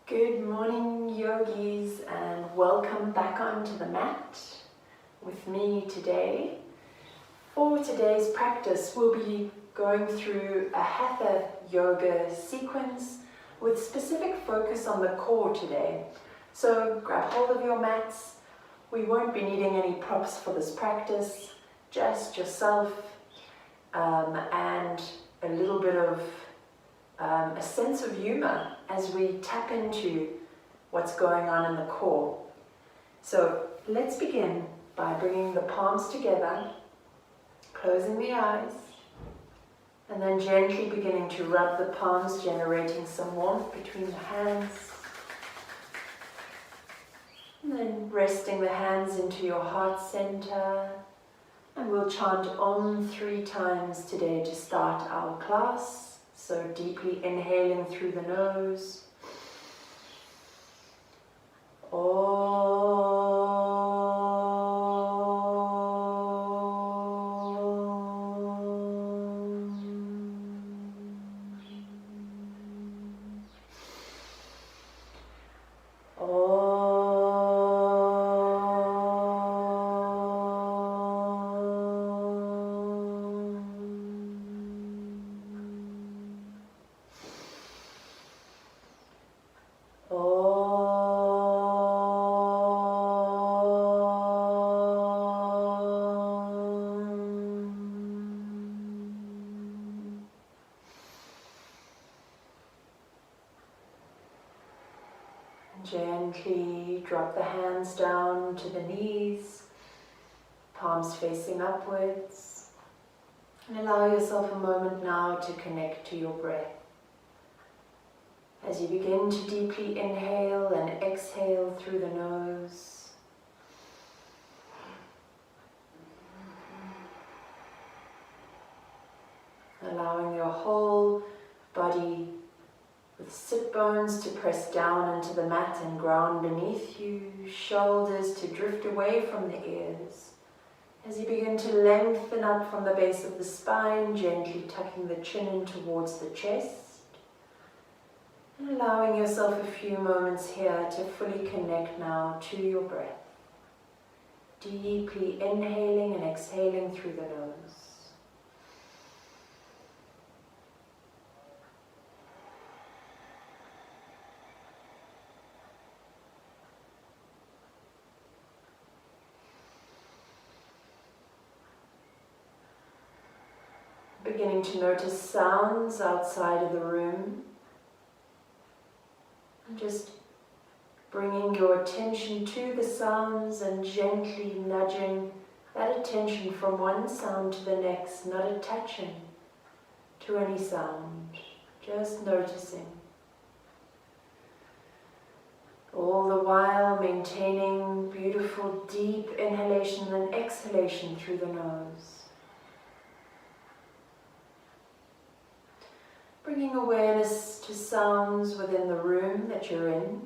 Good morning, yogis, and welcome back onto the mat with me today. For today's practice, we'll be going through a Hatha yoga sequence with specific focus on the core today. So grab hold of your mats. We won't be needing any props for this practice, just yourself and a little bit of a sense of humor as we tap into what's going on in the core. So let's begin by bringing the palms together, closing the eyes, and then gently beginning to rub the palms, generating some warmth between the hands. And then resting the hands into your heart center. And we'll chant Om 3 times today to start our class. So deeply inhaling through the nose. Gently drop the hands down to the knees, palms facing upwards, and allow yourself a moment now to connect to your breath. As you begin to deeply inhale and exhale through the nose, allowing your whole body with sit bones to press down into the mat and ground beneath you, shoulders to drift away from the ears. As you begin to lengthen up from the base of the spine, gently tucking the chin in towards the chest. And allowing yourself a few moments here to fully connect now to your breath. Deeply inhaling and exhaling through the nose. Beginning to notice sounds outside of the room. And just bringing your attention to the sounds and gently nudging that attention from one sound to the next, not attaching to any sound, just noticing. All the while maintaining beautiful deep inhalation and exhalation through the nose. Bringing awareness to sounds within the room that you're in.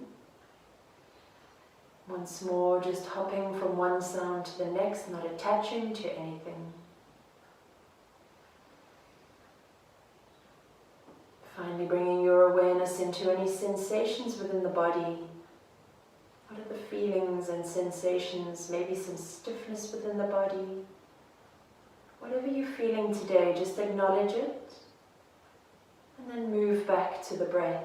Once more, just hopping from one sound to the next, not attaching to anything. Finally, bringing your awareness into any sensations within the body. What are the feelings and sensations? Maybe some stiffness within the body. Whatever you're feeling today, just acknowledge it. And then move back to the breath.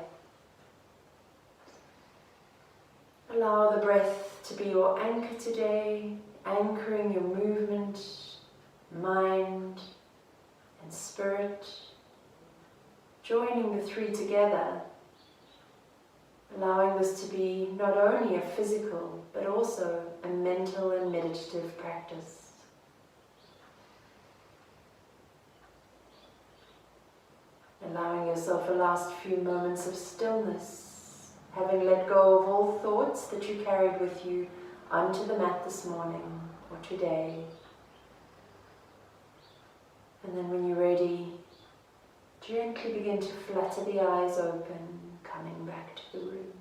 Allow the breath to be your anchor today, anchoring your movement, mind and spirit, joining the three together, allowing this to be not only a physical but also a mental and meditative practice. Allowing yourself a last few moments of stillness, having let go of all thoughts that you carried with you onto the mat this morning or today. And then when you're ready, gently begin to flutter the eyes open, coming back to the room.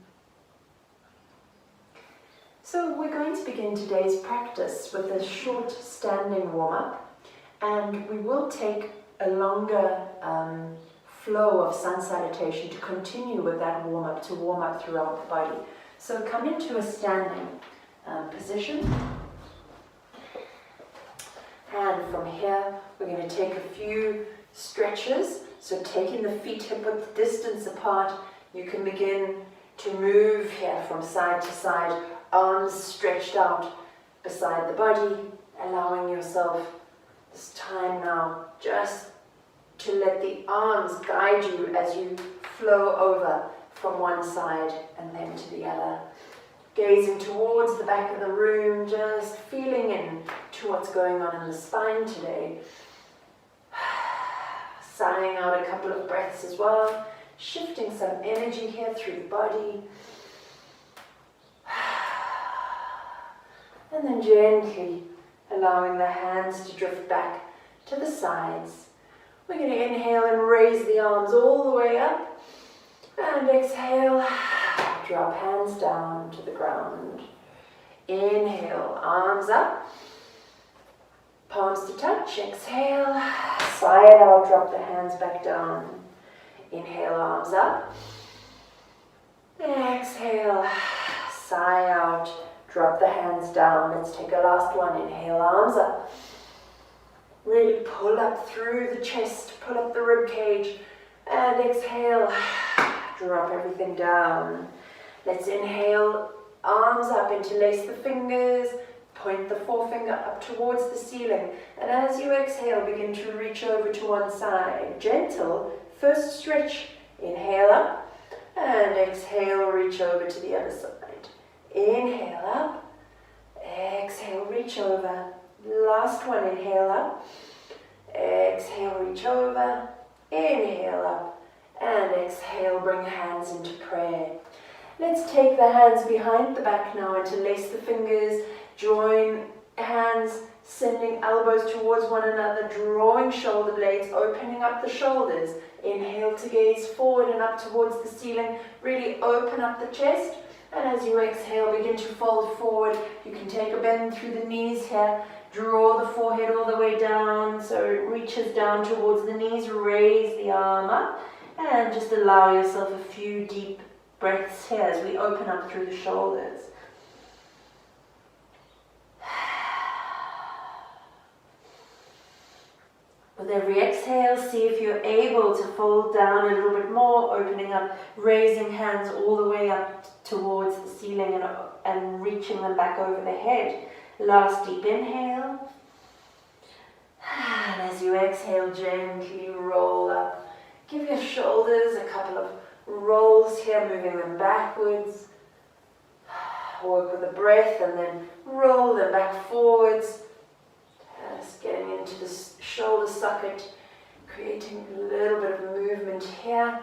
So we're going to begin today's practice with a short standing warm-up, and we will take a longer flow of sun salutation to continue with that warm-up, to warm up throughout the body. So come into a standing position. And from here, we're going to take a few stretches. So taking the feet hip-width distance apart, you can begin to move here from side to side, arms stretched out beside the body, allowing yourself this time now just to let the arms guide you as you flow over from one side and then to the other. Gazing towards the back of the room, just feeling into what's going on in the spine today. Sighing out a couple of breaths as well, shifting some energy here through the body. And then gently allowing the hands to drift back to the sides. We're going to inhale and raise the arms all the way up. And exhale, drop hands down to the ground. Inhale, arms up. Palms to touch. Exhale, sigh it out, drop the hands back down. Inhale, arms up. Exhale, sigh out, drop the hands down. Let's take a last one. Inhale, arms up. Really pull up through the chest, pull up the rib cage. And exhale, drop everything down. Let's inhale, arms up, interlace the fingers, point the forefinger up towards the ceiling. And as you exhale, begin to reach over to one side. Gentle, first stretch. Inhale up, and exhale, reach over to the other side. Inhale up, exhale, reach over. Last one, inhale up, exhale, reach over, inhale up, and exhale, bring hands into prayer. Let's take the hands behind the back now, interlace the fingers, join hands, sending elbows towards one another, drawing shoulder blades, opening up the shoulders. Inhale to gaze forward and up towards the ceiling, really open up the chest. And as you exhale, begin to fold forward. You can take a bend through the knees here. Draw the forehead all the way down so it reaches down towards the knees. Raise the arm up and just allow yourself a few deep breaths here as we open up through the shoulders. With every exhale, see if you're able to fold down a little bit more, opening up, raising hands all the way up towards the ceiling and reaching them back over the head. Last deep inhale. And as you exhale, gently roll up. Give your shoulders a couple of rolls here, moving them backwards. Work with the breath and then roll them back forwards. Just getting into the shoulder socket, creating a little bit of movement here.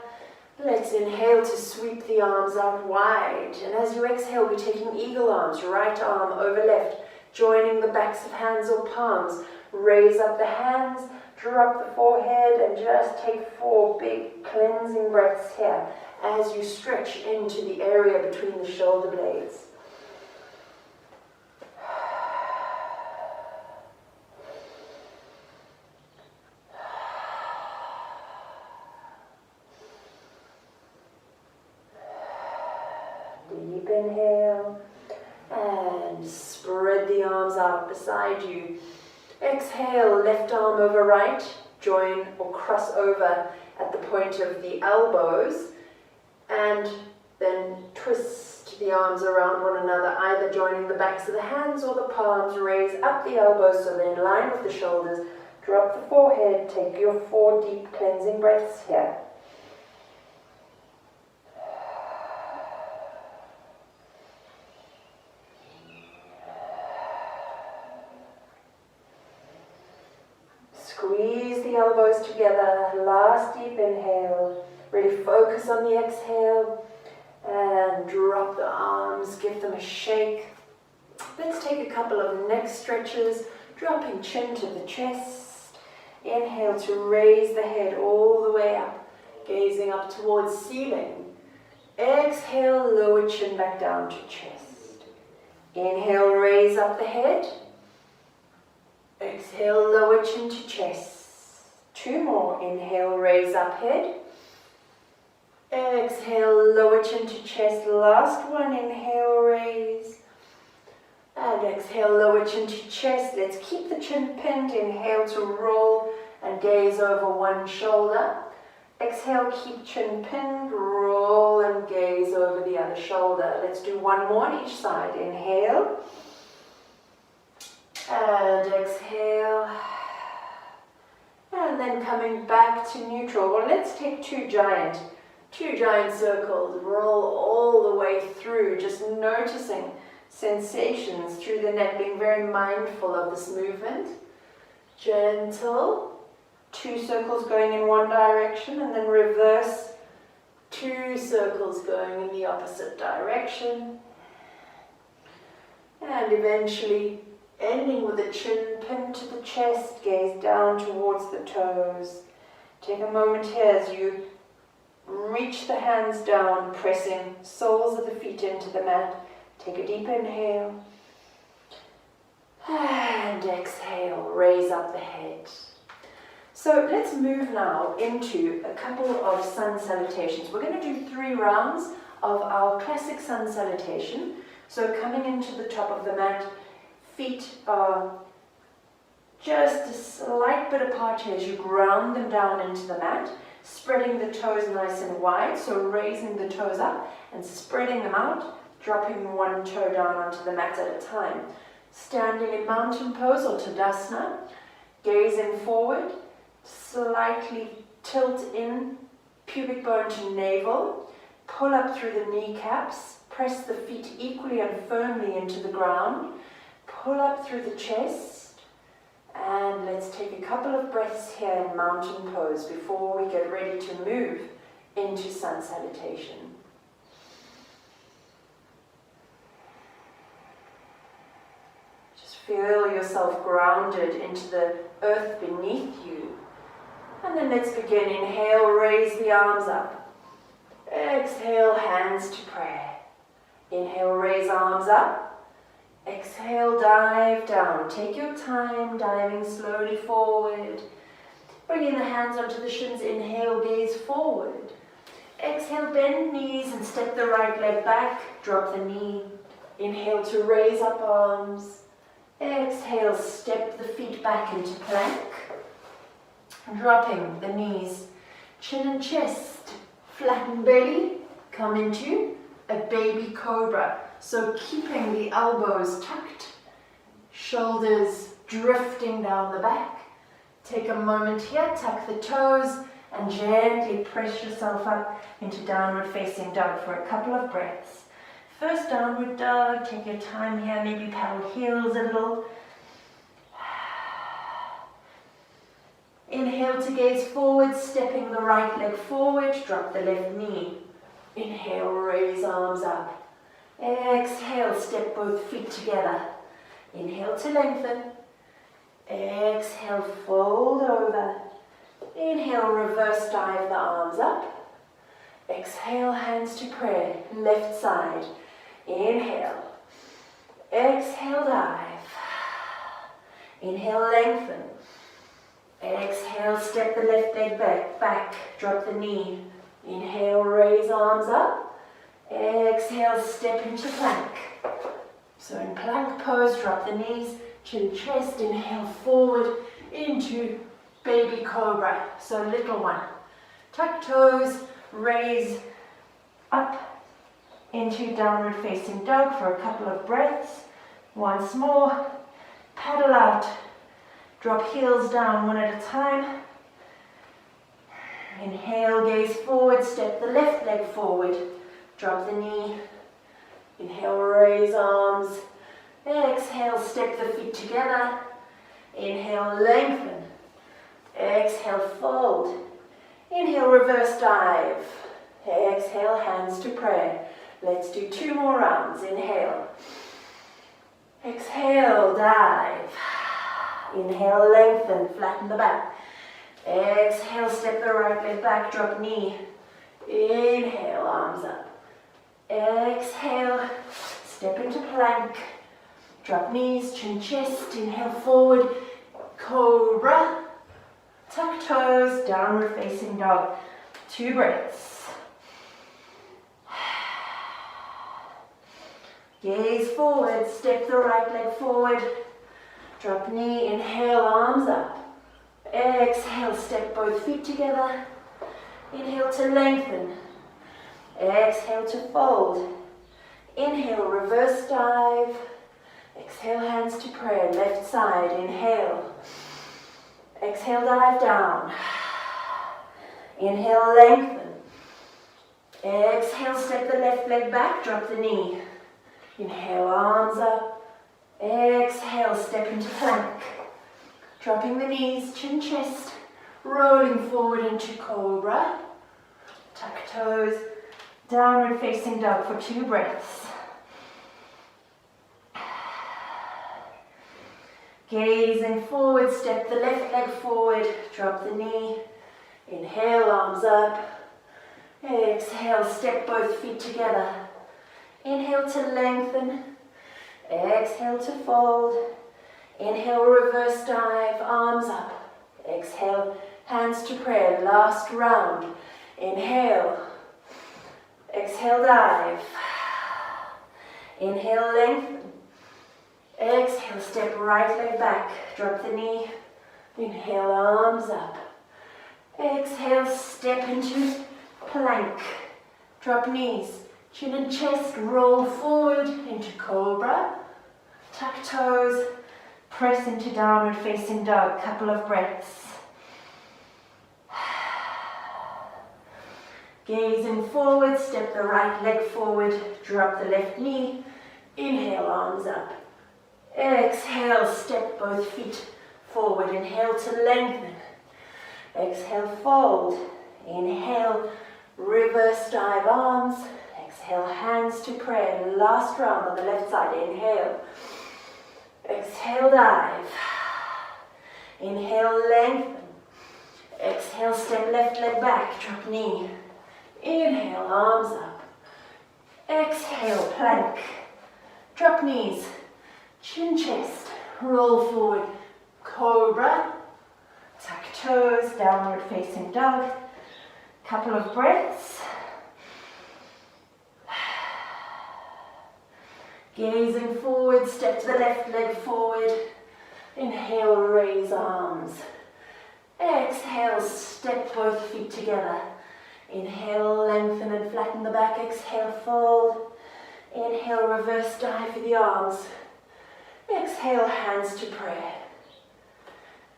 Let's inhale to sweep the arms out wide. And as you exhale, we're taking eagle arms, right arm over left, joining the backs of hands or palms. Raise up the hands, drop the forehead, and just take 4 big cleansing breaths here as you stretch into the area between the shoulder blades. Deep inhale and spread the arms out beside you. Exhale, left arm over right, join or cross over at the point of the elbows, and then twist the arms around one another, either joining the backs of the hands or the palms. Raise up the elbows so they're in line with the shoulders. Drop the forehead, take your 4 deep cleansing breaths here. Squeeze the elbows together, last deep inhale. Really focus on the exhale and drop the arms, give them a shake. Let's take a couple of neck stretches, dropping chin to the chest. Inhale to raise the head all the way up, gazing up towards ceiling. Exhale, lower chin back down to chest. Inhale, raise up the head. Exhale, lower chin to chest. 2 more. Inhale, raise up head. Exhale, lower chin to chest. Last one, inhale, raise. And exhale, lower chin to chest. Let's keep the chin pinned. Inhale to roll and gaze over one shoulder. Exhale, keep chin pinned, roll and gaze over the other shoulder. Let's do one more on each side. Inhale. And exhale. And then coming back to neutral. Well, let's take two giant circles. Roll all the way through, just noticing sensations through the neck, being very mindful of this movement. Gentle. 2 circles going in one direction, and then reverse. 2 circles going in the opposite direction. And eventually ending with the chin pinned to the chest, gaze down towards the toes. Take a moment here as you reach the hands down, pressing soles of the feet into the mat. Take a deep inhale. And exhale, raise up the head. So let's move now into a couple of sun salutations. We're going to do 3 rounds of our classic sun salutation. So coming into the top of the mat, feet are just a slight bit apart here as you ground them down into the mat, spreading the toes nice and wide, so raising the toes up and spreading them out, dropping one toe down onto the mat at a time. Standing in mountain pose or Tadasana, gazing forward, slightly tilt in, pubic bone to navel, pull up through the kneecaps, press the feet equally and firmly into the ground, pull up through the chest, and let's take a couple of breaths here in mountain pose before we get ready to move into sun salutation. Just feel yourself grounded into the earth beneath you. And then let's begin. Inhale, raise the arms up. Exhale, hands to prayer. Inhale, raise arms up. Exhale, dive down. Take your time, diving slowly forward. Bringing the hands onto the shins. Inhale, gaze forward. Exhale, bend knees and step the right leg back. Drop the knee. Inhale to raise up arms. Exhale, step the feet back into plank. Dropping the knees, chin and chest, flatten belly, come into a baby cobra. So keeping the elbows tucked, shoulders drifting down the back. Take a moment here, tuck the toes and gently press yourself up into downward facing dog for a couple of breaths. First downward dog, take your time here, maybe paddle heels a little. Inhale to gaze forward, stepping the right leg forward, drop the left knee. Inhale, raise arms up. Exhale, step both feet together. Inhale to lengthen. Exhale, fold over. Inhale, reverse dive the arms up. Exhale, hands to prayer, left side. Inhale. Exhale, dive. Inhale, lengthen. Exhale, step the left leg back, drop the knee. Inhale, raise arms up. Exhale, step into plank. So in plank pose, drop the knees, chin, chest, inhale forward into baby cobra. So little one. Tuck toes, raise up into downward facing dog for a couple of breaths. Once more, paddle out. Drop heels down one at a time. Inhale, gaze forward, step the left leg forward. Drop the knee. Inhale, raise arms. Exhale, step the feet together. Inhale, lengthen. Exhale, fold. Inhale, reverse dive. Exhale, hands to prayer. Let's do 2 more rounds. Inhale. Exhale, dive. Inhale, lengthen, flatten the back. Exhale, step the right leg back, drop knee. Inhale, arms up. Exhale, step into plank. Drop knees, chin, chest. Inhale, forward. Cobra. Tuck toes, downward facing dog. 2 breaths. Gaze forward, step the right leg forward. Drop knee, inhale, arms up. Exhale, step both feet together. Inhale to lengthen. Exhale to fold. Inhale, reverse dive. Exhale, hands to prayer. Left side, inhale. Exhale, dive down. Inhale, lengthen. Exhale, step the left leg back, drop the knee. Inhale, arms up. Exhale, step into plank. Dropping the knees, chin, chest. Rolling forward into cobra. Tuck toes. Downward facing dog for 2 breaths. Gazing forward, step the left leg forward, drop the knee. Inhale, arms up. Exhale, step both feet together. Inhale to lengthen. Exhale to fold. Inhale, reverse dive, arms up. Exhale, hands to prayer, last round. Inhale. Exhale, dive. Inhale, lengthen. Exhale, step right leg back, drop the knee. Inhale, arms up. Exhale, step into plank. Drop knees, chin and chest, roll forward into cobra. Tuck toes, press into downward facing dog, couple of breaths. Gazing forward, step the right leg forward, drop the left knee. Inhale, arms up. Exhale, step both feet forward. Inhale to lengthen. Exhale, fold. Inhale, reverse dive, arms. Exhale, hands to prayer. Last round on the left side. Inhale. Exhale, dive. Inhale, lengthen. Exhale, step left leg back, drop knee. Inhale, arms up. Exhale, plank. Drop knees. Chin, chest, roll forward, cobra, tuck toes, downward facing dog, couple of breaths. Gazing forward, step to the left leg forward, inhale, raise arms. Exhale, step both feet together. Inhale, lengthen and flatten the back, exhale, fold. Inhale, reverse dive for the arms. Exhale, hands to prayer.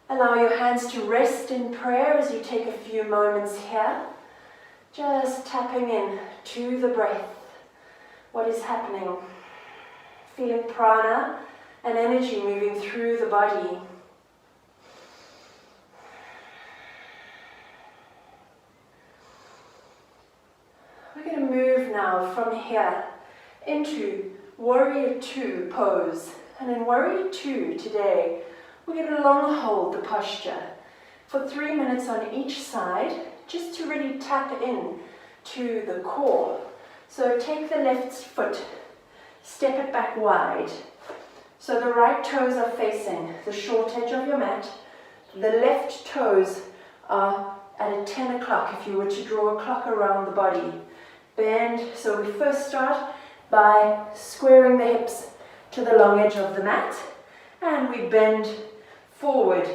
Allow your hands to rest in prayer as you take a few moments here. Just tapping in to the breath. What is happening? Feeling prana and energy moving through the body. We're going to move now from here into Warrior 2 pose. And in Warrior 2 today, we're going to long hold the posture for 3 minutes on each side, just to really tap in to the core. So take the left foot, step it back wide. So the right toes are facing the short edge of your mat. The left toes are at a 10 o'clock if you were to draw a clock around the body. Bend. So we first start by squaring the hips to the long edge of the mat, and we bend forward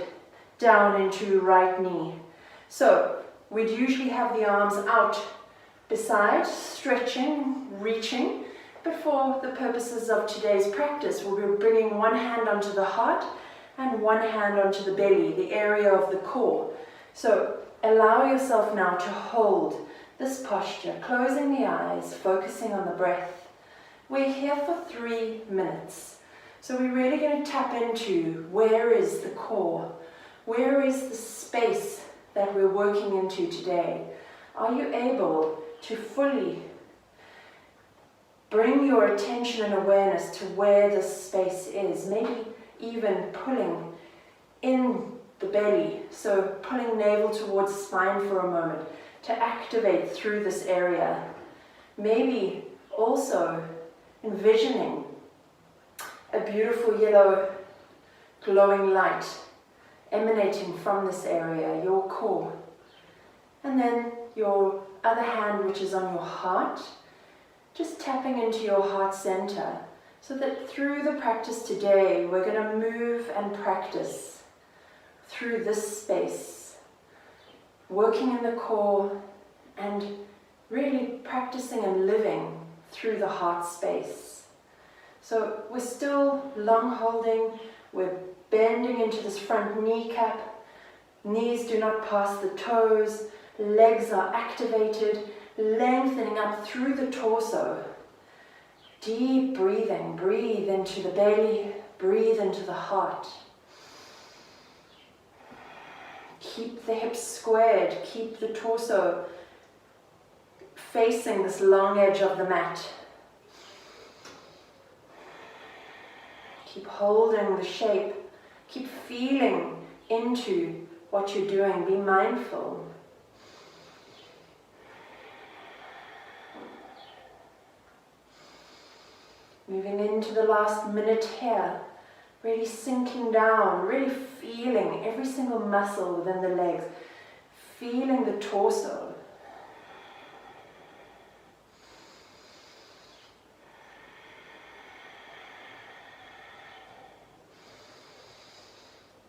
down into right knee. So we'd usually have the arms out beside, stretching, reaching, but for the purposes of today's practice, we'll be bringing one hand onto the heart and one hand onto the belly, the area of the core. So allow yourself now to hold this posture, closing the eyes, focusing on the breath. We're here for 3 minutes. So we're really going to tap into where is the core? Where is the space that we're working into today? Are you able to fully bring your attention and awareness to where this space is? Maybe even pulling in the belly. So pulling navel towards spine for a moment to activate through this area. Maybe also envisioning a beautiful yellow glowing light emanating from this area, your core. And then your other hand, which is on your heart, just tapping into your heart center So that through the practice today, we're going to move and practice through this space, working in the core and really practicing and living through the heart space. So we're still long holding, we're bending into this front kneecap, knees do not pass the toes, legs are activated, lengthening up through the torso. Deep breathing, breathe into the belly, breathe into the heart. Keep the hips squared, keep the torso facing this long edge of the mat. Keep holding the shape, keep feeling into what you're doing, be mindful. Moving into the last minute here, really sinking down, really feeling every single muscle within the legs, feeling the torso.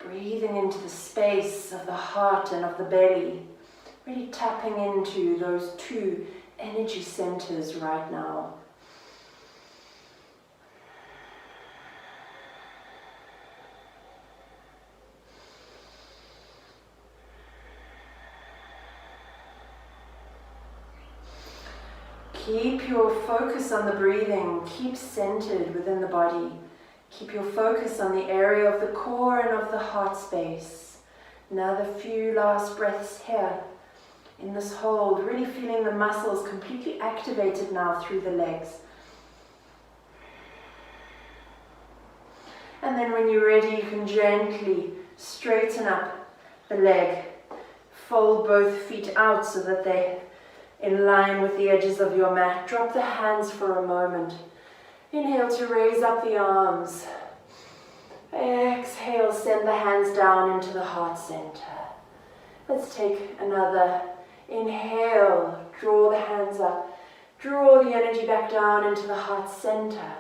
Breathing into the space of the heart and of the belly, really tapping into those two energy centers right now. Keep your focus on the breathing, keep centered within the body. Keep your focus on the area of the core and of the heart space. Another few last breaths here in this hold, really feeling the muscles completely activated now through the legs. And then when you're ready, you can gently straighten up the leg. Fold both feet out so that they're in line with the edges of your mat. Drop the hands for a moment. Inhale to raise up the arms. Exhale, send the hands down into the heart center. Let's take another inhale. Draw the hands up. Draw the energy back down into the heart center.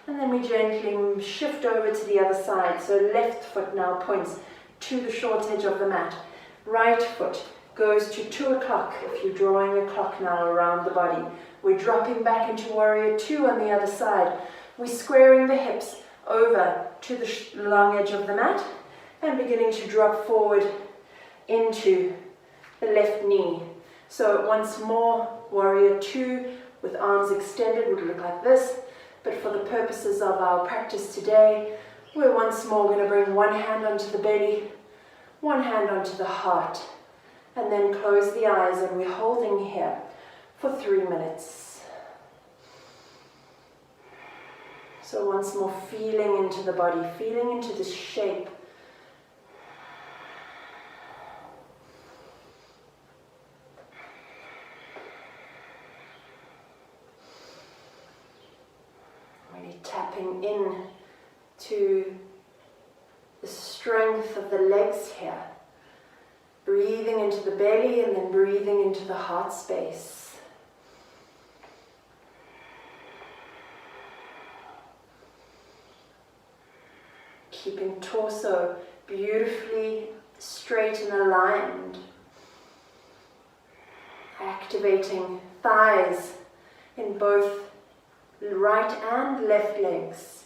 And then we gently shift over to the other side. So left foot now points to the short edge of the mat. Right foot goes to 2 o'clock if you're drawing a clock now around the body. We're dropping back into warrior 2 on the other side. We're squaring the hips over to the long edge of the mat and beginning to drop forward into the left knee. So once more, warrior 2 with arms extended would look like this. But for the purposes of our practice today, we're once more going to bring one hand onto the belly, one hand onto the heart, and then close the eyes, and we're holding here for 3 minutes. So once more, feeling into the body, feeling into the shape. Really tapping in to the strength of the legs here. Breathing into the belly and then breathing into the heart space. Keeping torso beautifully straight and aligned. Activating thighs in both right and left legs.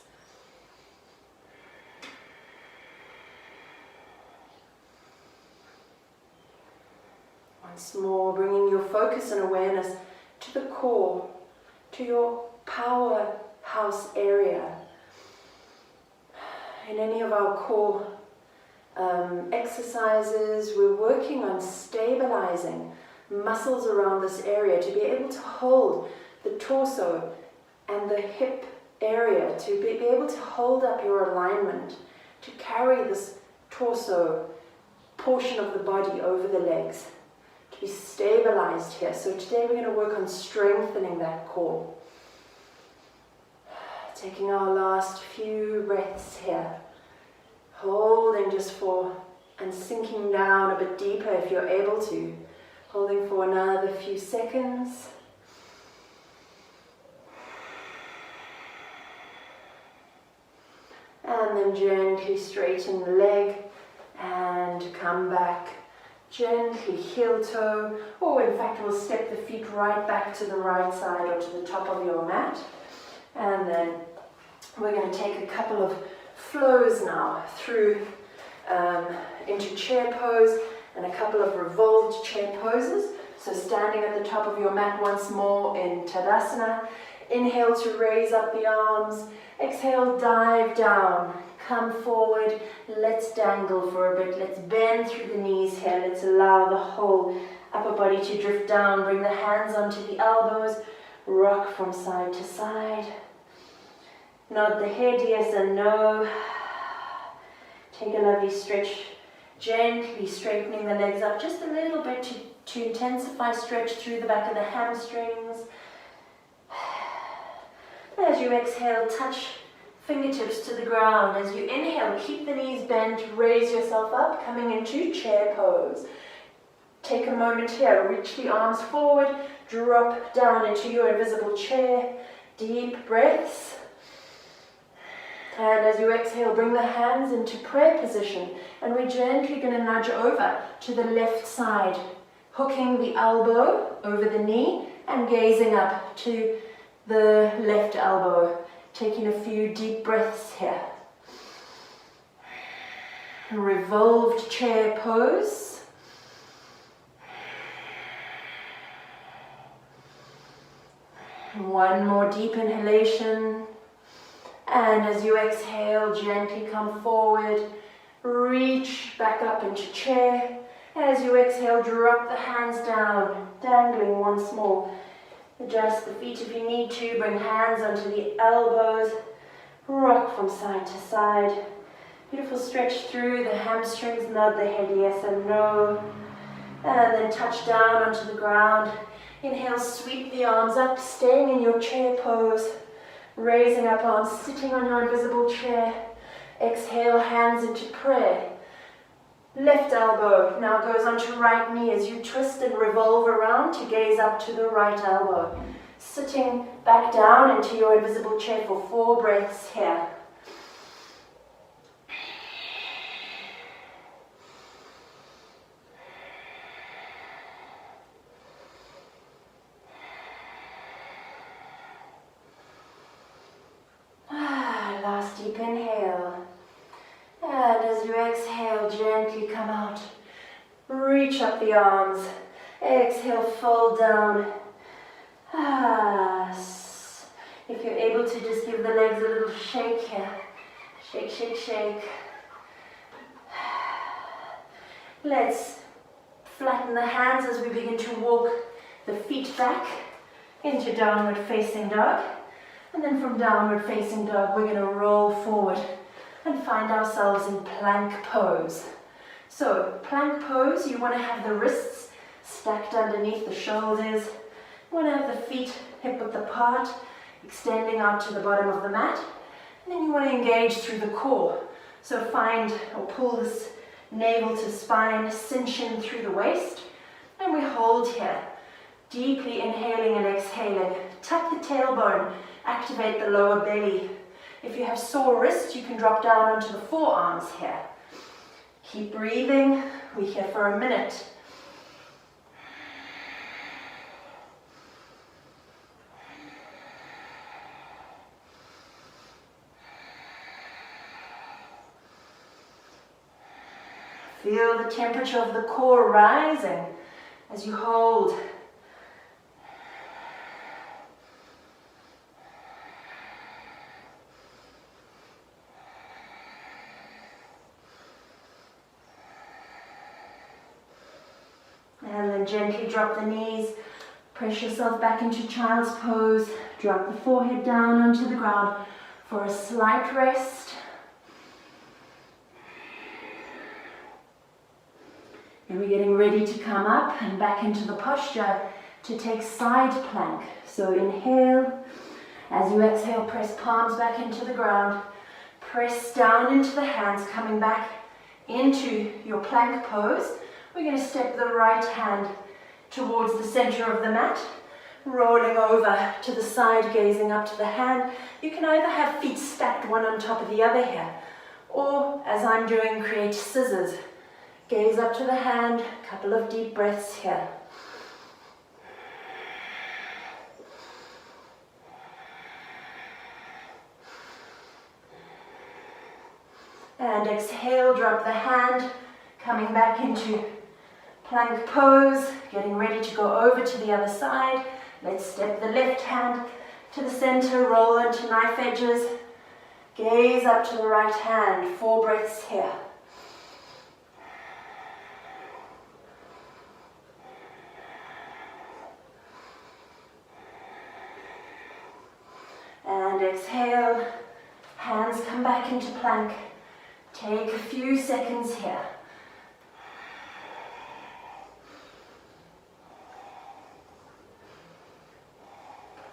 Once more, bringing your focus and awareness to the core, to your powerhouse area. In any of our core exercises, we're working on stabilizing muscles around this area to be able to hold the torso and the hip area, to be able to hold up your alignment, to carry this torso portion of the body over the legs. Be stabilized here. So today we're going to work on strengthening that core. Taking our last few breaths here. Holding just for, and sinking down a bit deeper if you're able to. Holding for another few seconds. And then gently straighten the leg and come back. Gently heel toe, or in fact we'll step the feet right back to the right side or to the top of your mat. And then we're going to take a couple of flows now through into chair pose and a couple of revolved chair poses. So standing at the top of your mat once more in Tadasana. Inhale to raise up the arms. Exhale, dive down. Come forward. Let's dangle for a bit. Let's bend through the knees here. Let's allow the whole upper body to drift down. Bring the hands onto the elbows. Rock from side to side. Nod the head yes and no. Take a lovely stretch. Gently straightening the legs up just a little bit to intensify stretch through the back of the hamstrings. As you exhale, touch fingertips to the ground. As you inhale, keep the knees bent, raise yourself up, coming into chair pose. Take a moment here, reach the arms forward, drop down into your invisible chair. Deep breaths. And as you exhale, bring the hands into prayer position. And we're gently going to nudge over to the left side, hooking the elbow over the knee and gazing up to the left elbow. Taking a few deep breaths here. Revolved chair pose. One more deep inhalation. And as you exhale, gently come forward. Reach back up into chair. As you exhale, drop the hands down, dangling once more. Adjust the feet if you need to. Bring hands onto the elbows. Rock from side to side. Beautiful stretch through the hamstrings. Nod the head yes and no. And then touch down onto the ground. Inhale, sweep the arms up, staying in your chair pose. Raising up arms, sitting on your invisible chair. Exhale, hands into prayer. Left elbow now goes onto right knee as you twist and revolve around to gaze up to the right elbow. Sitting back down into your invisible chair for 4 breaths here. Last deep inhale. And as you exhale, gently come out. Reach up the arms. Exhale, fold down. If you're able to, just give the legs a little shake here. Shake, shake, shake. Let's flatten the hands as we begin to walk the feet back into downward facing dog. And then from downward facing dog, we're going to roll forward and find ourselves in plank pose. So plank pose, you want to have the wrists stacked underneath the shoulders. You want to have the feet hip-width apart, extending out to the bottom of the mat. And then you want to engage through the core. So find or pull this navel to spine, cinch in through the waist. And we hold here, deeply inhaling and exhaling. Tuck the tailbone, activate the lower belly. If you have sore wrists, you can drop down onto the forearms here. Keep breathing. We're here for a minute. Feel the temperature of the core rising as you hold. And then gently drop the knees, press yourself back into child's pose, drop the forehead down onto the ground for a slight rest. And we're getting ready to come up and back into the posture to take side plank. So inhale, as you exhale, press palms back into the ground, press down into the hands, coming back into your plank pose. We're going to step the right hand towards the center of the mat, rolling over to the side, gazing up to the hand. You can either have feet stacked one on top of the other here, Or, as I'm doing, create scissors. Gaze up to the hand, couple of deep breaths here. And exhale, drop the hand, coming back into plank pose, getting ready to go over to the other side. Let's step the left hand to the center, roll into knife edges. Gaze up to the right hand, 4 breaths here. And exhale, hands come back into plank. Take a few seconds here.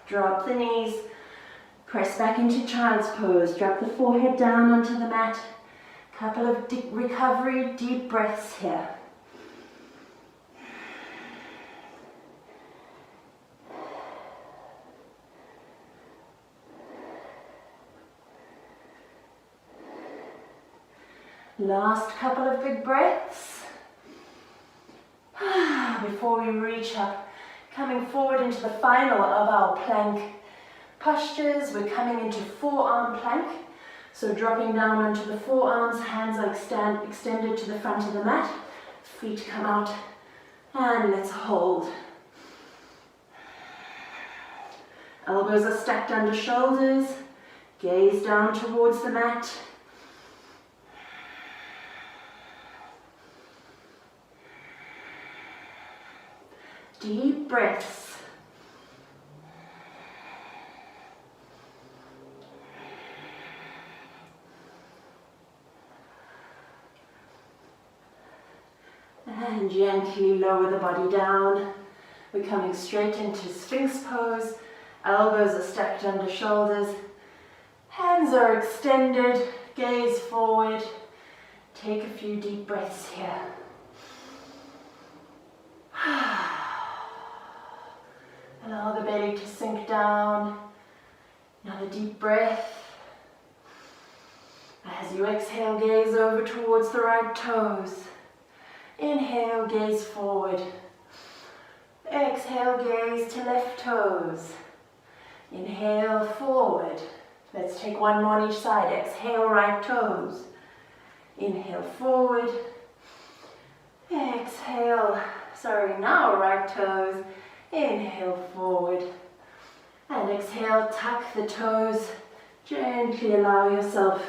Drop the knees, press back into child's pose, drop the forehead down onto the mat. Couple of recovery, deep breaths here. Last couple of big breaths. Before we reach up, coming forward into the final of our plank postures, we're coming into forearm plank. So dropping down onto the forearms, hands are extended to the front of the mat, feet come out, and let's hold. Elbows are stacked under shoulders, gaze down towards the mat. Deep breaths. And gently lower the body down. We're coming straight into Sphinx pose. Elbows are stacked under shoulders. Hands are extended. Gaze forward. Take a few deep breaths here. Allow the belly to sink down. Another deep breath. As you exhale, gaze over towards the right toes. Inhale, gaze forward. Exhale, gaze to left toes. Inhale, forward. Let's take one more on each side. Exhale, right toes. Inhale, forward. Exhale, now right toes. Inhale, forward. And exhale, tuck the toes. Gently allow yourself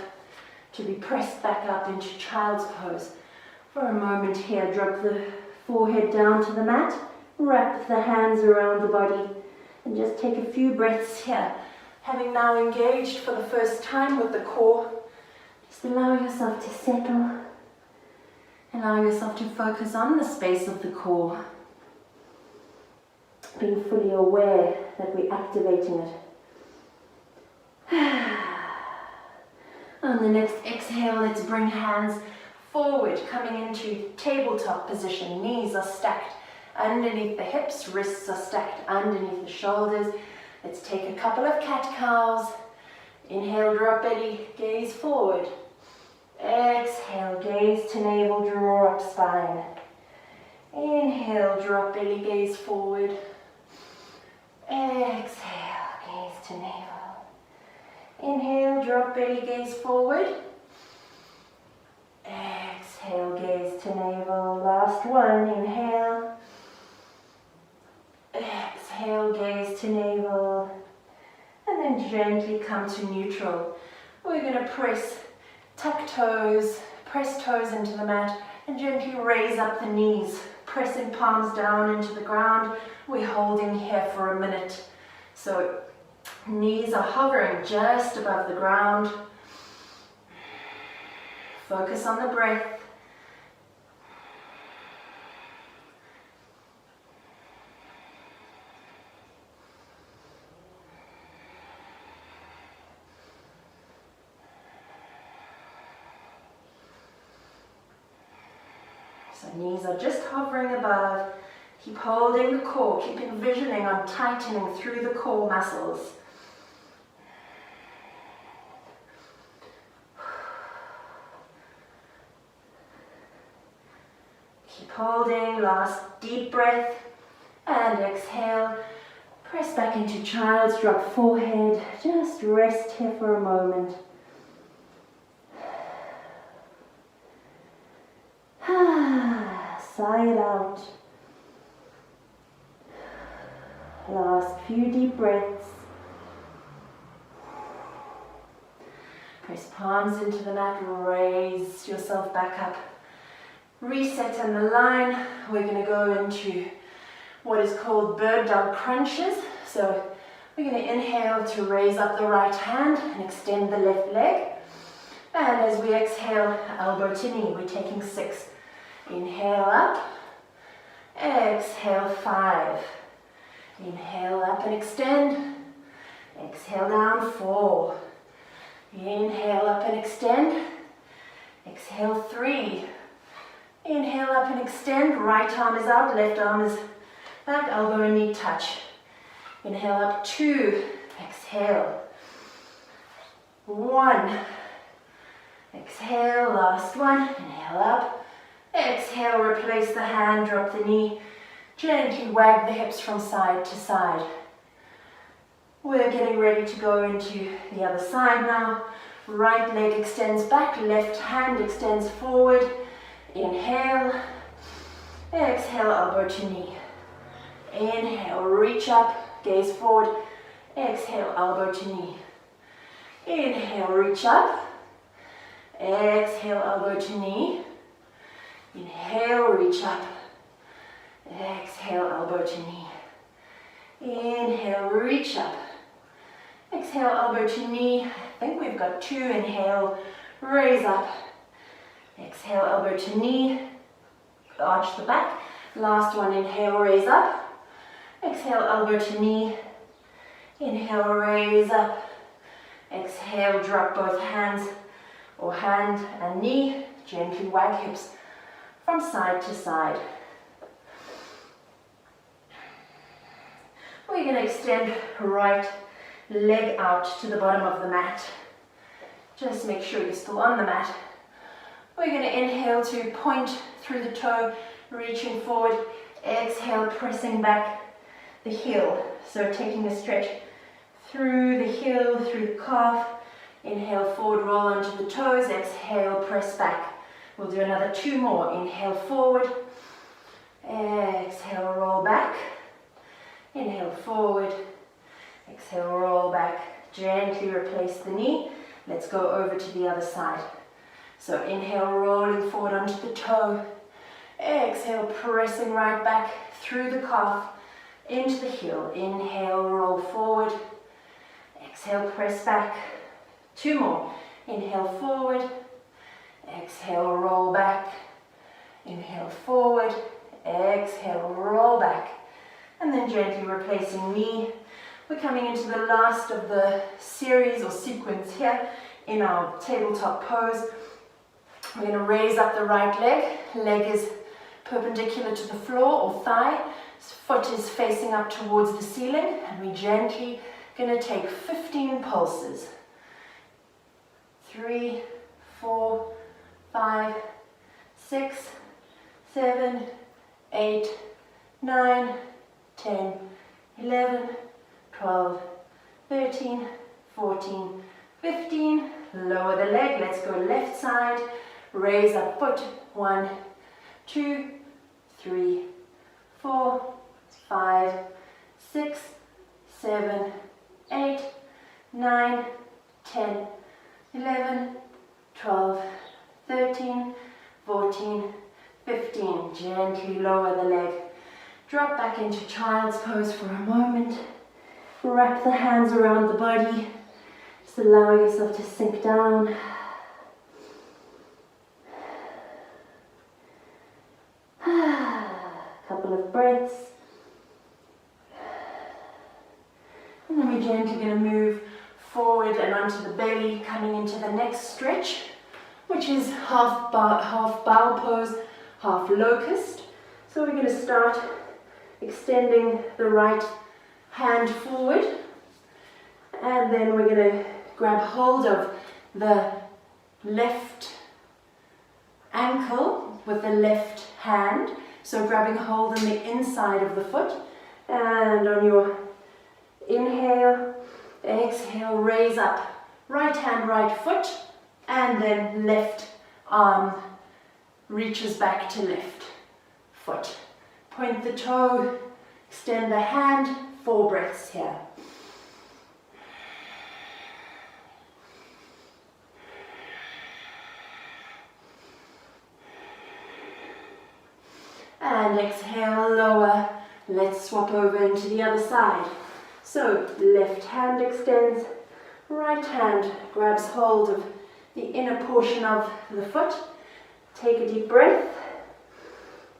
to be pressed back up into child's pose. For a moment here, drop the forehead down to the mat. Wrap the hands around the body. And just take a few breaths here. Having now engaged for the first time with the core, just allow yourself to settle. Allow yourself to focus on the space of the core. Being fully aware that we're activating it. On the next exhale, let's bring hands forward, coming into tabletop position. Knees are stacked underneath the hips, wrists are stacked underneath the shoulders. Let's take a couple of cat-cows. Inhale, drop belly, gaze forward. Exhale, gaze to navel, draw up spine. Inhale, drop belly, gaze forward. Exhale, gaze to navel. Inhale, drop belly, gaze forward. Exhale, gaze to navel. Last one, inhale. Exhale, gaze to navel. And then gently come to neutral. We're going to tuck toes, press toes into the mat, and gently raise up the knees, pressing palms down into the ground. We're holding here for a minute. So knees are hovering just above the ground. Focus on the breath. So knees are just hovering above. Keep holding the core, keep envisioning on tightening through the core muscles. Keep holding, last deep breath, and exhale. Press back into child's, drop forehead, just rest here for a moment. Sigh it out. Last few deep breaths. Press palms into the mat, raise yourself back up. Reset and align. We're going to go into what is called bird dog crunches. So we're going to inhale to raise up the right hand and extend the left leg. And as we exhale, elbow to knee, we're taking 6. Inhale up, exhale 5. Inhale up and extend, exhale down 4. Inhale up and extend, exhale 3. Inhale up and extend, right arm is out, left arm is back, elbow and knee touch. Inhale up 2, exhale 1. Exhale, last one, inhale up, exhale, replace the hand, drop the knee, gently wag the hips from side to side. We're getting ready to go into the other side now. Right leg extends back, left hand extends forward. Inhale, exhale, elbow to knee. Inhale, reach up, gaze forward. Exhale, elbow to knee. Inhale, reach up. Exhale, elbow to knee. Inhale, reach up. Exhale, elbow to knee. Inhale, reach up. Exhale, elbow to knee. I think we've got 2. Inhale, raise up. Exhale, elbow to knee. Arch the back. Last one, inhale, raise up. Exhale, elbow to knee. Inhale, raise up. Exhale, drop both hands or hand and knee. Gently wag hips from side to side. We're going to extend right leg out to the bottom of the mat. Just make sure you're still on the mat. We're going to inhale to point through the toe, reaching forward. Exhale, pressing back the heel. So taking a stretch through the heel, through the calf. Inhale, forward, roll onto the toes. Exhale, press back. We'll do another 2 more. Inhale, forward. Exhale, roll back. Inhale, forward. Exhale, roll back. Gently replace the knee. Let's go over to the other side. So inhale, rolling forward onto the toe. Exhale, pressing right back through the calf into the heel. Inhale, roll forward. Exhale, press back. 2 more. Inhale, forward. Exhale, roll back. Inhale, forward. Exhale, roll back. And then gently replacing knee. We're coming into the last of the series or sequence here in our tabletop pose. We're going to raise up the right leg. Leg is perpendicular to the floor or thigh. Foot is facing up towards the ceiling. And we're gently going to take 15 pulses. 3, 4, 5, 6, 7, 8, 9, 10, 11, 12, 13, 14, 15. Lower the leg. Let's go left side. Raise up foot. 1, 2, 3, 4, 5, 6, 7, 8, 9, 10, 11, 12, 13, 14, 15. Gently lower the leg. Drop back into child's pose for a moment. Wrap the hands around the body. Just allow yourself to sink down. Couple of breaths. And then we're gently going to move forward and onto the belly, coming into the next stretch, which is half bow pose, half locust. So we're going to start extending the right hand forward, and then we're going to grab hold of the left ankle with the left hand. So grabbing hold on the inside of the foot. And on your inhale, exhale, raise up. Right hand, right foot. And then left arm reaches back to left foot. Point the toe, extend the hand, 4 breaths here. And exhale, lower. Let's swap over into the other side. So left hand extends, right hand grabs hold of the inner portion of the foot. Take a deep breath.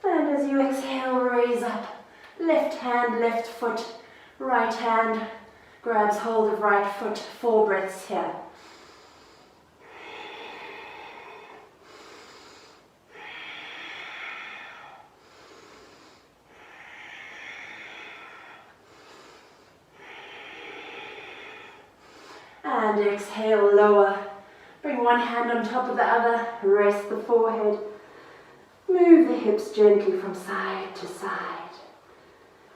And as you exhale, raise up. Left hand, left foot. Right hand grabs hold of right foot. 4 breaths here. And exhale, lower. Bring one hand on top of the other. Rest the forehead. Move the hips gently from side to side.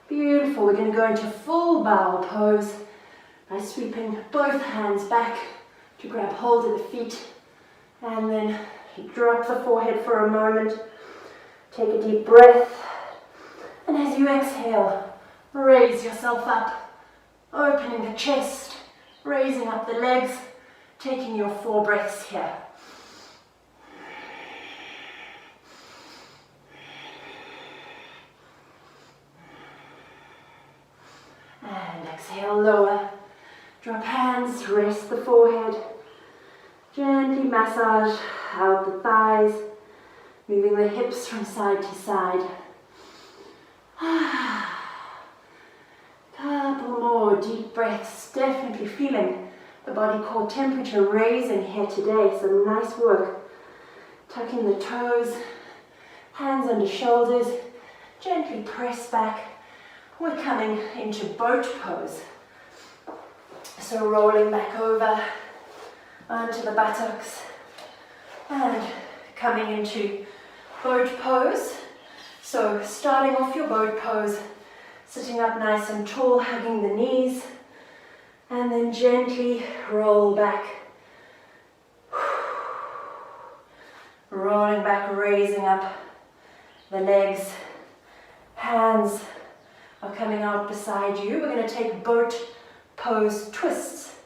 Beautiful. We're going to go into full bow pose by sweeping both hands back to grab hold of the feet. And then drop the forehead for a moment. Take a deep breath. And as you exhale, raise yourself up. Opening the chest. Raising up the legs, taking your 4 breaths here. And exhale, lower. Drop hands, rest the forehead. Gently massage out the thighs, moving the hips from side to side. Couple more deep breaths, definitely feeling the body core temperature raising here today. Some nice work. Tucking the toes, hands under shoulders, gently press back. We're coming into boat pose. So rolling back over onto the buttocks and coming into boat pose. So starting off your boat pose, sitting up nice and tall, hugging the knees, and then gently roll back. Rolling back, raising up the legs. Hands are coming out beside you. We're going to take boat pose twists.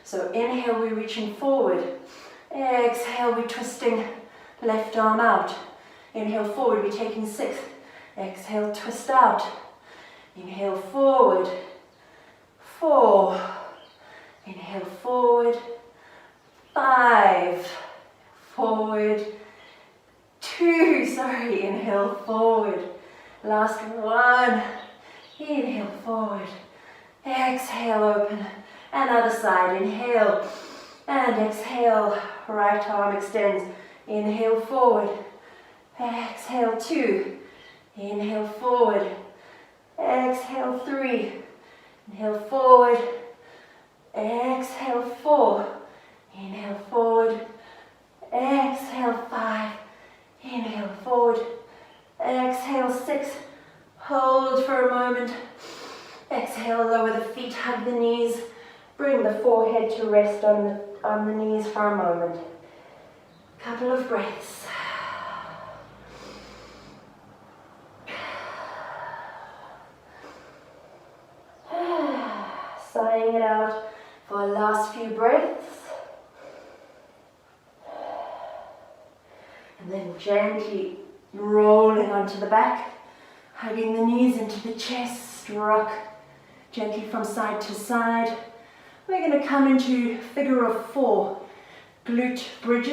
So inhale, we're reaching forward. Exhale, we're twisting left arm out. Inhale forward, we're taking 6. Exhale, twist out. Inhale forward, 4, inhale forward, 5, forward, 2, inhale forward, last 1, inhale forward, exhale open, and other side, inhale, and exhale, right arm extends, inhale forward, exhale 2, inhale forward, exhale 3, inhale forward, exhale 4, inhale forward, exhale 5, inhale forward, exhale 6, hold for a moment, exhale, lower the feet, hug the knees, bring the forehead to rest on the knees for a moment. Couple of breaths. Sighing it out for the last few breaths. And then gently rolling onto the back, hugging the knees into the chest, rock gently from side to side. We're going to come into figure of 4, glute bridge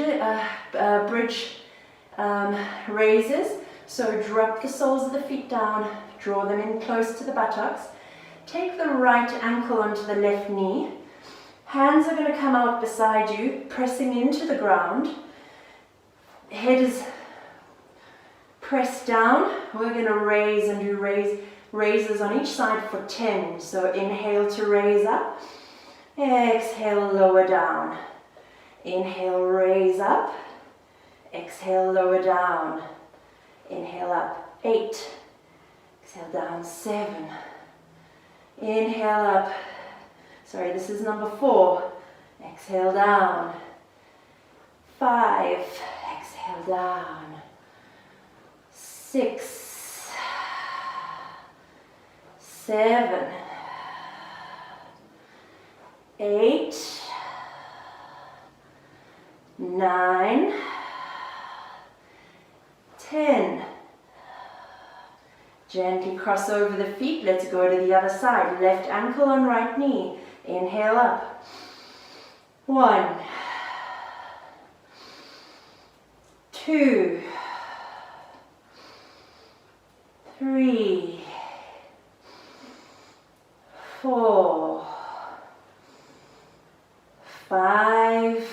raises. So drop the soles of the feet down, draw them in close to the buttocks. Take the right ankle onto the left knee. Hands are going to come out beside you, pressing into the ground. Head is pressed down. We're going to raise and do raises on each side for 10. So inhale to raise up. Exhale, lower down. Inhale, raise up. Exhale, lower down. Inhale up, 8. Exhale down, 7. Inhale up. Sorry, this is number 4. Exhale down. 5. Exhale down. 6. 7. 8. 9. 10. Gently cross over the feet. Let's go to the other side. Left ankle on right knee. Inhale up. 1. 2. 3. 4. 5.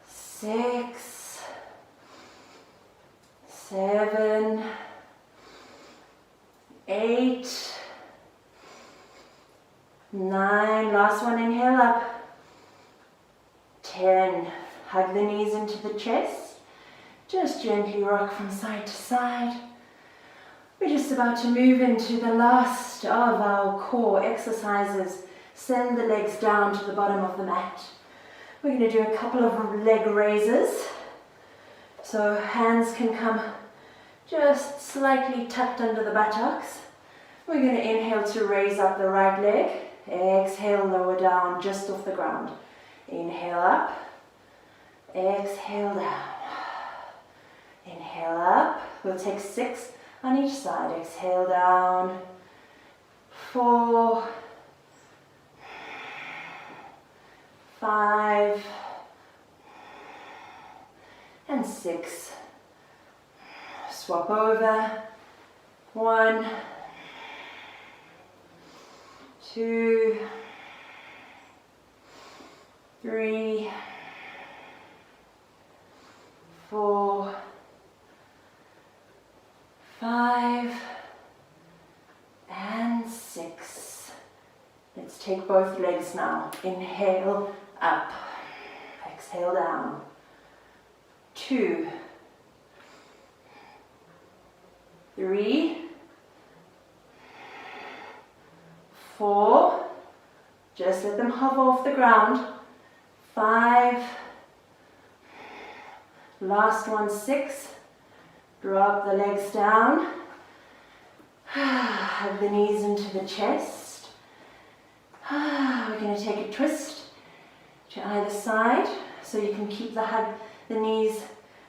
6. 7. 8. 9. Last one, inhale up. 10. Hug the knees into the chest. Just gently rock from side to side. We're just about to move into the last of our core exercises. Send the legs down to the bottom of the mat. We're going to do a couple of leg raises. So hands can come just slightly tucked under the buttocks. We're going to inhale to raise up the right leg. Exhale, lower down just off the ground. Inhale up. Exhale down. Inhale up. We'll take 6 on each side. Exhale down. 4. 5. And 6. Swap over. 1. 2. 3. 4. 5. And 6. Let's take both legs now. Inhale up. Exhale down. 2. 3. 4. Just let them hover off the ground. 5. Last one, 6. Drop the legs down. Hug the knees into the chest. We're going to take a twist to either side so you can keep the knees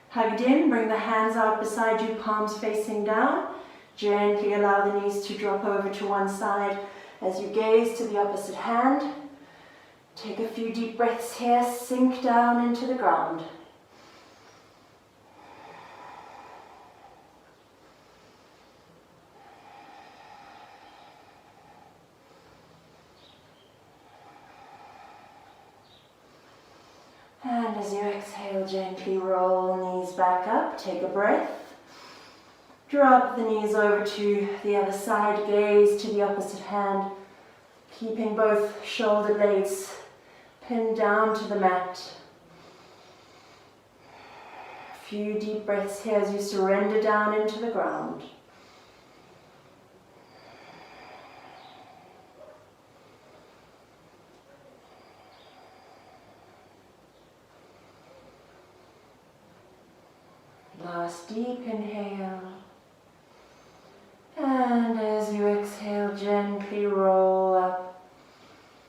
hugged in. Bring the hands out beside you, palms facing down. Gently allow the knees to drop over to one side as you gaze to the opposite hand. Take a few deep breaths here, sink down into the ground. And as you exhale, gently roll knees back up, take a breath. Drop the knees over to the other side, gaze to the opposite hand, keeping both shoulder blades pinned down to the mat. A few deep breaths here as you surrender down into the ground. Last deep inhale. And as you exhale, gently roll up.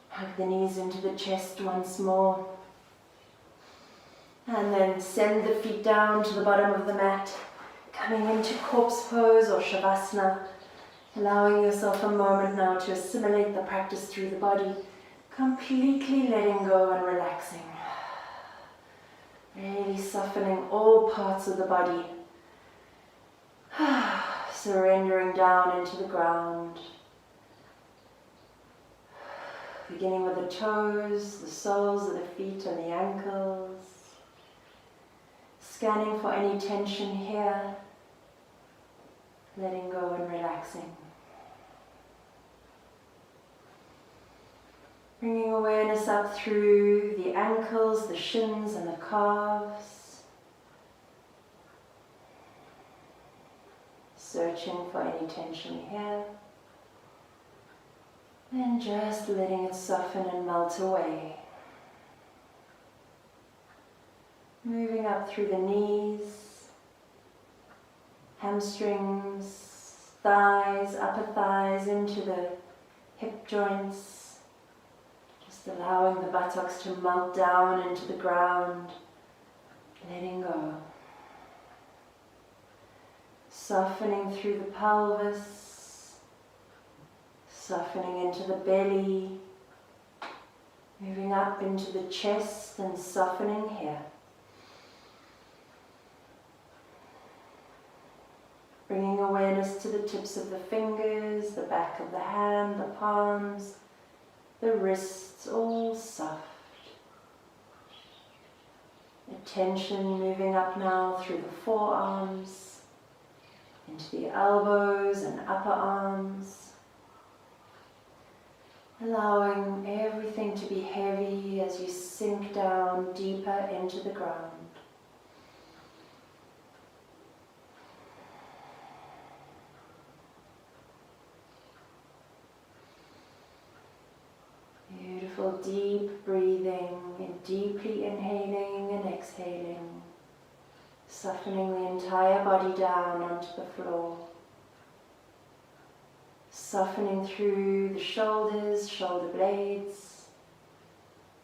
Hug the knees into the chest once more. And then send the feet down to the bottom of the mat, coming into corpse pose or shavasana, allowing yourself a moment now to assimilate the practice through the body, completely letting go and relaxing. Really softening all parts of the body. Surrendering down into the ground. Beginning with the toes, the soles of the feet and the ankles. Scanning for any tension here. Letting go and relaxing. Bringing awareness up through the ankles, the shins and the calves. searching for any tension here. And just letting it soften and melt away. Moving up through the knees, hamstrings, thighs, upper thighs into the hip joints. Just allowing the buttocks to melt down into the ground, letting go. Softening through the pelvis, softening into the belly, moving up into the chest and softening here. Bringing awareness to the tips of the fingers, the back of the hand, the palms, the wrists, all soft. Attention moving up now through the forearms, into the elbows and upper arms. Allowing everything to be heavy as you sink down deeper into the ground. Beautiful deep breathing, and deeply inhaling and exhaling, softening the entire body down onto the floor. Softening through the shoulders, shoulder blades,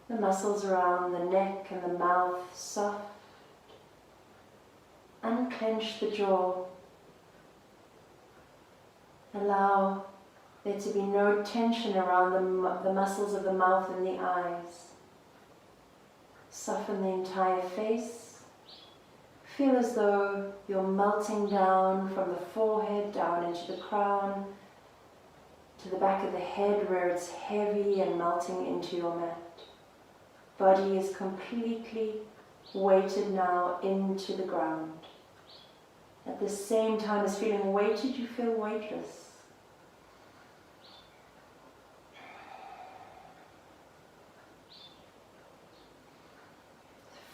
the muscles around the neck and the mouth soft. Unclench the jaw. Allow there to be no tension around the muscles of the mouth and the eyes. Soften the entire face. Feel as though you're melting down from the forehead down into the crown, to the back of the head where it's heavy and melting into your mat. Body is completely weighted now into the ground. At the same time as feeling weighted, you feel weightless.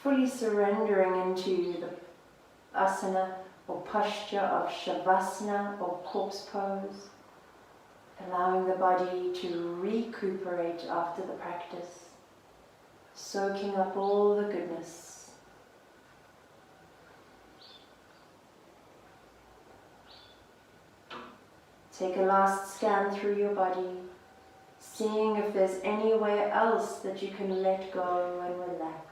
Fully surrendering into the asana or posture of shavasana or corpse pose. Allowing the body to recuperate after the practice, soaking up all the goodness. Take a last scan through your body, seeing if there's anywhere else that you can let go and relax.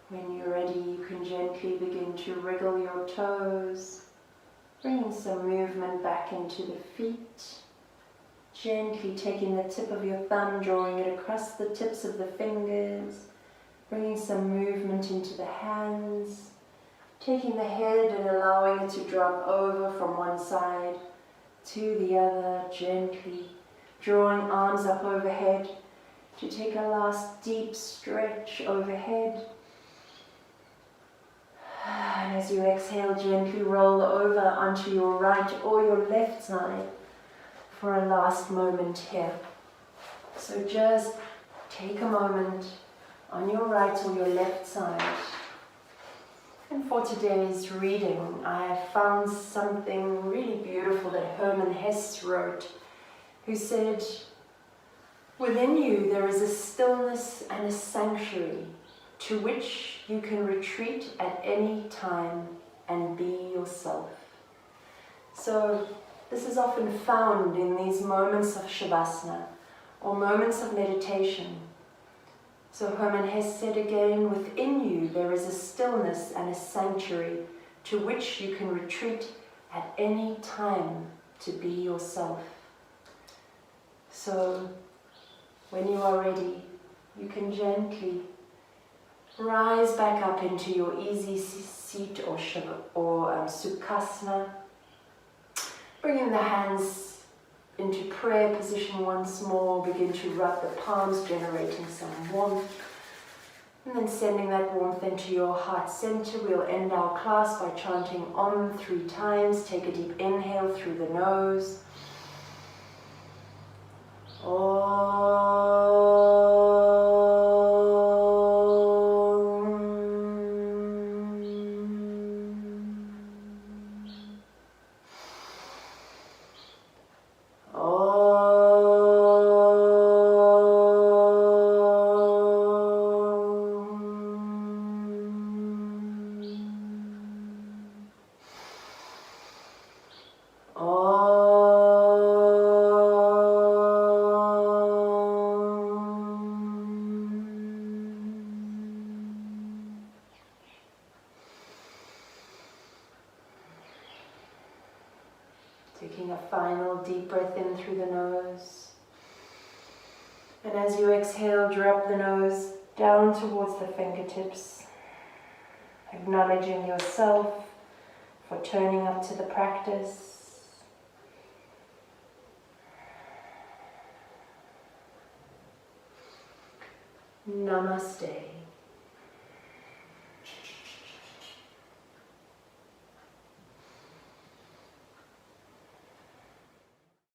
When you're ready, you can gently begin to wriggle your toes, bringing some movement back into the feet. Gently taking the tip of your thumb, drawing it across the tips of the fingers, bringing some movement into the hands, taking the head and allowing it to drop over from one side to the other, gently drawing arms up overhead to take a last deep stretch overhead. And as you exhale, gently roll over onto your right or your left side for a last moment here. So just take a moment on your right or your left side. And for today's reading, I have found something really beautiful that Hermann Hesse wrote, who said, "Within you there is a stillness and a sanctuary to which you can retreat at any time and be yourself." So this is often found in these moments of shavasana or moments of meditation. So Hermann Hesse said again, within you there is a stillness and a sanctuary to which you can retreat at any time to be yourself. So when you are ready, you can gently rise back up into your easy seat or sukhasana. Bringing the hands into prayer position once more. Begin to rub the palms, generating some warmth. And then sending that warmth into your heart center. We'll end our class by chanting Om 3 times. Take a deep inhale through the nose. Taking a final deep breath in through the nose. And as you exhale, drop the nose down towards the fingertips, acknowledging yourself for turning up to the practice. Namaste.